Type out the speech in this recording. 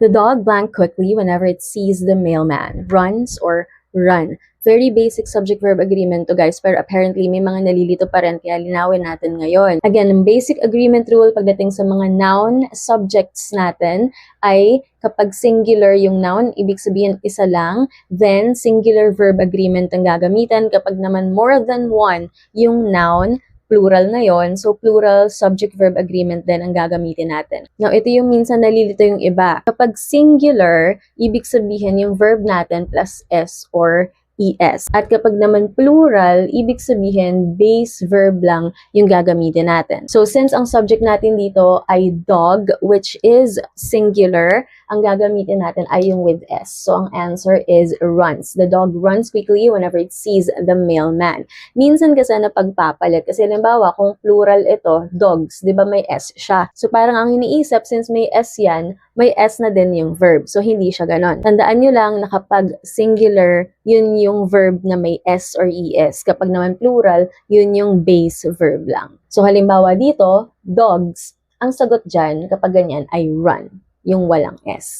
The dog blank quickly whenever it sees the mailman. Runs or run. Very basic subject-verb agreement to guys, pero apparently may mga nalilito pa rin, kaya linawin natin ngayon. Again, ang basic agreement rule pagdating sa mga noun subjects natin ay kapag singular yung noun, ibig sabihin isa lang, then singular verb agreement ang gagamitan. Kapag naman more than one yung noun, plural na yon, so plural subject-verb agreement din ang gagamitin natin. Now, ito yung minsan nalilito yung iba. Kapag singular, ibig sabihin yung verb natin plus S or ES. At kapag naman plural, ibig sabihin base verb lang yung gagamitin natin. So, since ang subject natin dito ay dog, which is singular, ang gagamitin natin ay yung with S. So, ang answer is runs. The dog runs quickly whenever it sees the mailman. Minsan kasi napagpapalit. Kasi halimbawa, kung plural ito, dogs, di ba may S siya? So, parang ang iniisip, since may S yan, may S na din yung verb. So, hindi siya ganon. Tandaan nyo lang na kapag singular, yun yung verb na may S or ES. Kapag naman plural, yun yung base verb lang. So, halimbawa dito, dogs, ang sagot dyan kapag ganyan ay run, yung walang S.